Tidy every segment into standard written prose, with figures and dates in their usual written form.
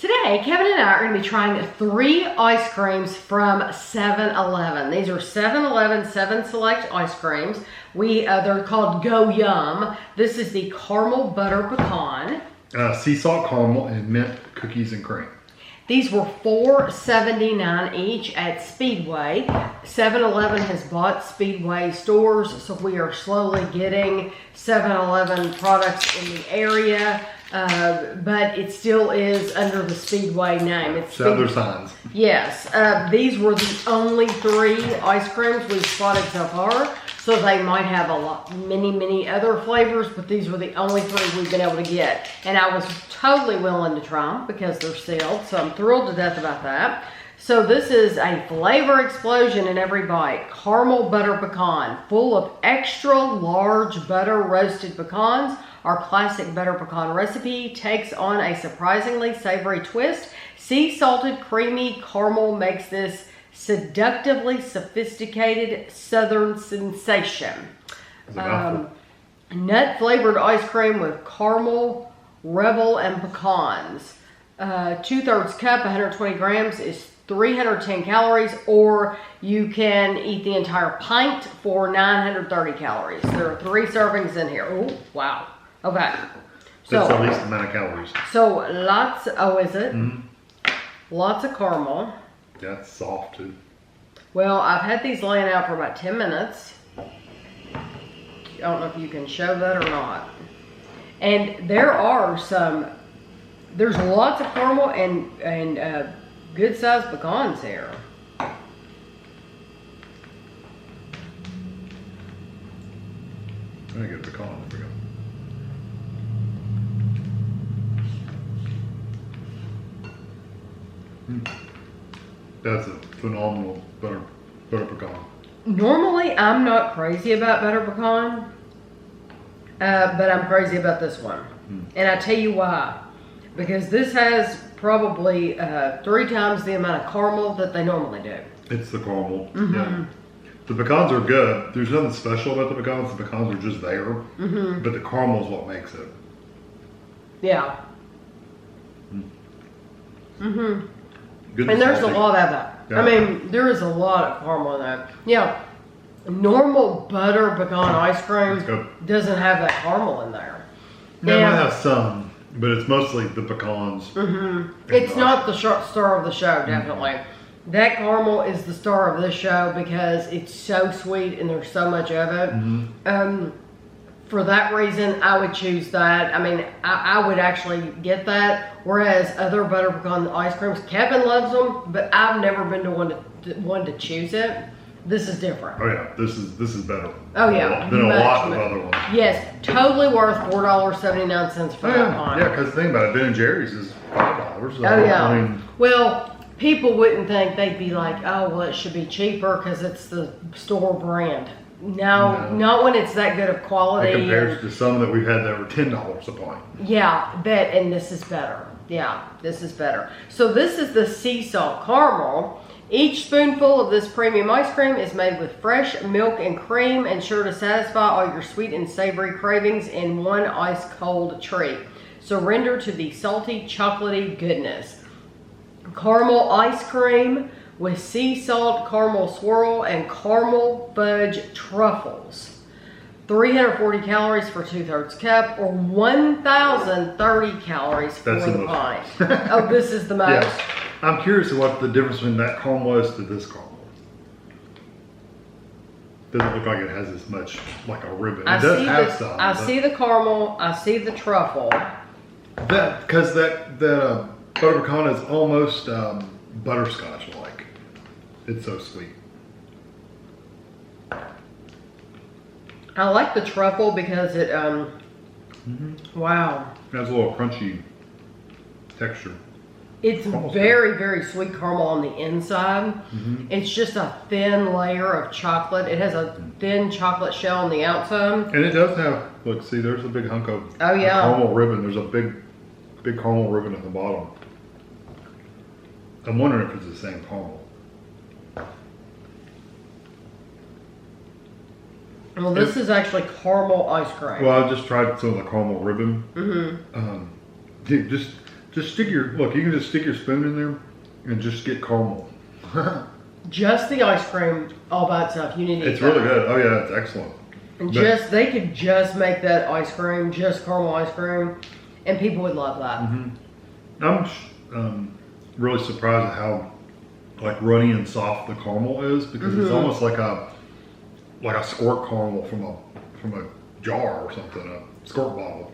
Today, Kevin and I are going to be trying 3 ice creams from 7-Eleven. These are 7-Eleven 7 Select ice creams. They're called Go Yum. This is the Caramel Butter Pecan. Sea Salt Caramel and Mint Cookies and Cream. These were $4.79 each at Speedway. 7-Eleven has bought Speedway stores, so we are slowly getting 7-Eleven products in the area. But it still is under the Speedway name. It's other signs. Yes. These were the only 3 ice creams we've spotted so far. So they might have many other flavors, but these were the only 3 we've been able to get. And I was totally willing to try them because they're sealed. So I'm thrilled to death about that. So this is a flavor explosion in every bite. Caramel butter pecan, full of extra large butter roasted pecans. Our classic butter pecan recipe takes on a surprisingly savory twist. Sea salted creamy caramel makes this seductively sophisticated southern sensation. Nut flavored ice cream with caramel, revel, and pecans. 2/3 cup, 120 grams is 310 calories, or you can eat the entire pint for 930 calories. There are 3 servings in here. Oh, wow. Okay. That's the least amount of calories. So lots, is it? Mm-hmm. Lots of caramel. Yeah, it's soft too. Well, I've had these laying out for about 10 minutes. I don't know if you can show that or not. And there's lots of caramel and good sized pecans here. I get a pecan. There we go. That's a phenomenal butter pecan. Normally, I'm not crazy about butter pecan, but I'm crazy about this one. And I tell you why. Because this has probably 3 times the amount of caramel that they normally do. It's the caramel. Mm-hmm. Yeah. The pecans are good. There's nothing special about the pecans. The pecans are just there. Mm-hmm. But the caramel is what makes it. Yeah. Mm-hmm. Good and there's salty. A lot of that. Yeah. I mean, there is a lot of caramel in that. Yeah. Normal butter pecan ice cream doesn't have that caramel in there. No, it might have some, but it's mostly the pecans. Mm-hmm. It's not the star of the show, definitely. Mm-hmm. That caramel is the star of this show because it's so sweet and there's so much of it. Mm-hmm. For that reason, I would choose that. I mean, I would actually get that. Whereas other butter pecan ice creams, Kevin loves them, but I've never been to one to choose it. This is different. Oh yeah, this is better. Oh yeah, than a lot of other ones. Yes, totally worth $4.79 for that one. Yeah, because the thing about it, Ben & Jerry's is $5. So oh yeah. I mean, well, people wouldn't think, they'd be like, oh well, it should be cheaper because it's the store brand. No, not when it's that good of quality. It compares to some that we've had that were $10 a pint. Yeah, and this is better. Yeah, this is better. So this is the Sea Salt Caramel. Each spoonful of this premium ice cream is made with fresh milk and cream and sure to satisfy all your sweet and savory cravings in one ice cold treat. Surrender to the salty, chocolatey goodness. Caramel ice cream with sea salt caramel swirl and caramel fudge truffles. 340 calories for 2/3 cup, or 1,030 calories for the pint. Oh, this is the most. Yeah. I'm curious what the difference between that caramel is to this caramel. Doesn't look like it has as much like a ribbon. It does have some. I see the caramel. I see the truffle. Because that butter pecan is almost butterscotch like. It's so sweet. I like the truffle because it wow. It has a little crunchy texture. It's very sweet caramel on the inside. Mm-hmm. It's just a thin layer of chocolate. It has a thin chocolate shell on the outside. And it does have, look, see, there's a big hunk of caramel ribbon. There's a big caramel ribbon at the bottom. I'm wondering if it's the same caramel. Well, this is actually caramel ice cream. Well, I just tried some of the caramel ribbon. Mm-hmm. Just stick your, look, you can just stick your spoon in there and just get caramel. Just the ice cream all by itself. You need to eat It's really good. Oh yeah, it's excellent. And just, they could just make that ice cream, just caramel ice cream, and people would love that. I'm really surprised at how like runny and soft the caramel is, because it's almost like a squirt caramel from a jar or something, a squirt bottle.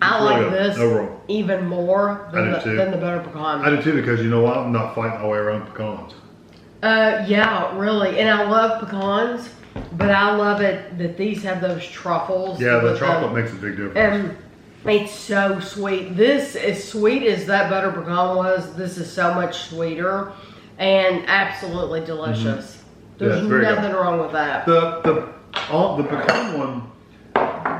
I really like this overall. even more than the butter pecan. I do too, because you know what? I'm not fighting my way around pecans. Yeah, really. And I love pecans, but I love it that these have those truffles. Yeah, the chocolate makes a big difference. And it's so sweet. This, as sweet as that butter pecan was, this is so much sweeter and absolutely delicious. There's nothing wrong with that. The pecan one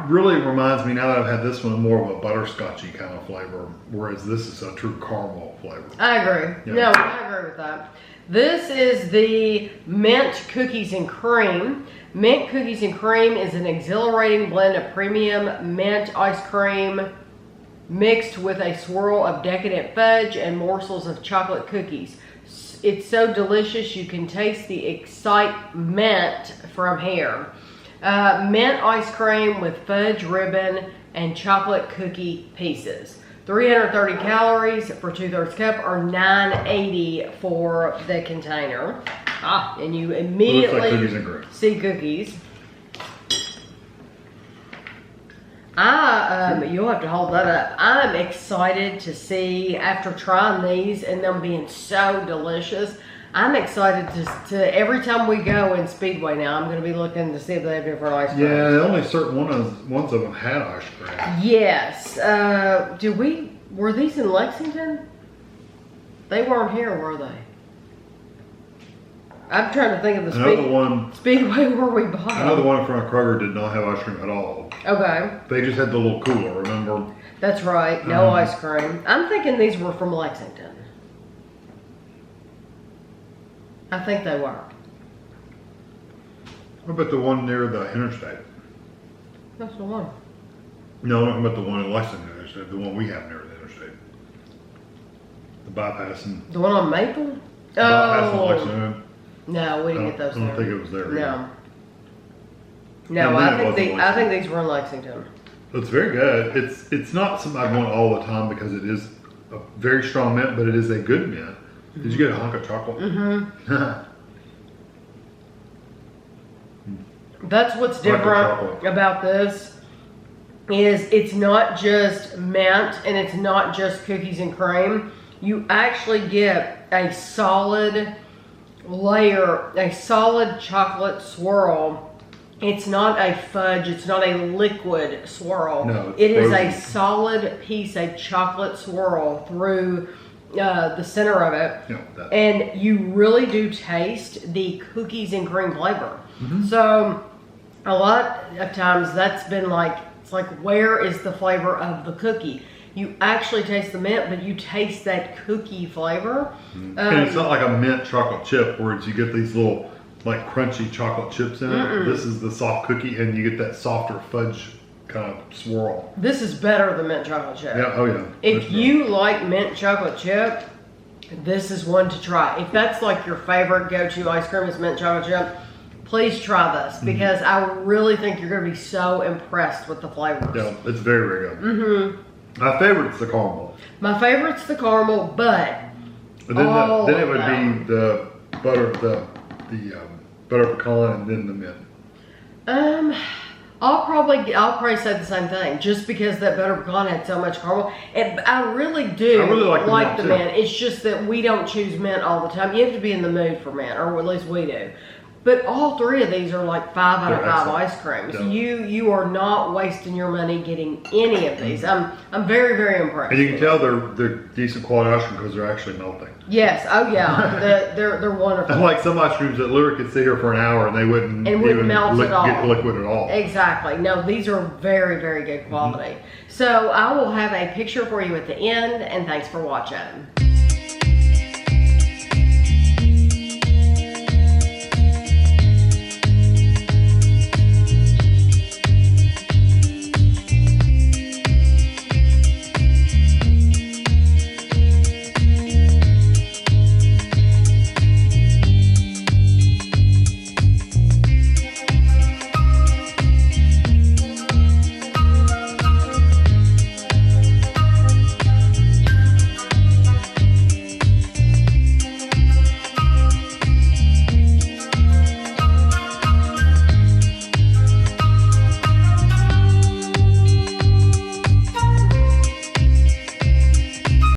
really reminds me, now that I've had this one, more of a butterscotchy kind of flavor, whereas this is a true caramel flavor. I agree. Yeah. No, I agree with that. This is the mint cookies and cream. Mint cookies and cream is an exhilarating blend of premium mint ice cream mixed with a swirl of decadent fudge and morsels of chocolate cookies. It's so delicious you can taste the excitement from here. Mint ice cream with fudge ribbon and chocolate cookie pieces. 330 calories for 2/3 cup, or $9.80 for the container. And you immediately see cookies. You'll have to hold that up. I'm excited to see, after trying these and them being so delicious, I'm excited to every time we go in Speedway now, I'm going to be looking to see if they have different ice cream. Yeah, only certain ones of them had ice cream. Yes. Were these in Lexington? They weren't here, were they? I'm trying to think of the Speedway where we bought them. Another one in front of Kroger did not have ice cream at all. Okay. They just had the little cooler, remember? That's right. No ice cream. I'm thinking these were from Lexington. I think they were. What about the one near the interstate? That's the one. No, I'm about the one in Lexington interstate, the one we have near the interstate. The bypass and... The one on Maple? Bypass in Lexington. No, we didn't get those there. I don't think it was there. No. No, I think these were in Lexington. It's very good. It's not something I want all the time because it is a very strong mint, but it is a good mint. Did you get a hunk of chocolate? That's what's different about this, is it's not just mint and it's not just cookies and cream. You actually get a solid layer, a solid chocolate swirl. It's not a fudge, it's not a liquid swirl. No, it is a solid piece of chocolate swirl through the center of it. Yeah, and you really do taste the cookies and cream flavor. So a lot of times that's been like, it's like, where is the flavor of the cookie? You actually taste the mint, but you taste that cookie flavor. And it's not like a mint chocolate chip where you get these little like crunchy chocolate chips in it. This is the soft cookie, and you get that softer fudge kind of swirl. This is better than mint chocolate chip. Yeah, oh yeah. If you like mint chocolate chip, this is one to try. If that's like your favorite go-to ice cream is mint chocolate chip, please try this, because I really think you're going to be so impressed with the flavors. Yeah, it's very, very good. My favorite's the caramel. My favorite's the caramel, but then it would be the butter pecan, and then the mint. I'll probably say the same thing, just because that butter pecan had so much caramel. And I really like the mint. It's just that we don't choose mint all the time. You have to be in the mood for mint, or at least we do. But all three of these are like 5 out of 5 ice creams. Yeah. You are not wasting your money getting any of these. I'm very, very impressed. And you can tell they're decent quality ice cream because they're actually melting. Yes. Oh yeah. they're wonderful. Unlike some ice creams that literally could sit here for an hour and they wouldn't melt at all. Get liquid at all. Exactly. No, these are very, very good quality. So I will have a picture for you at the end, and thanks for watching.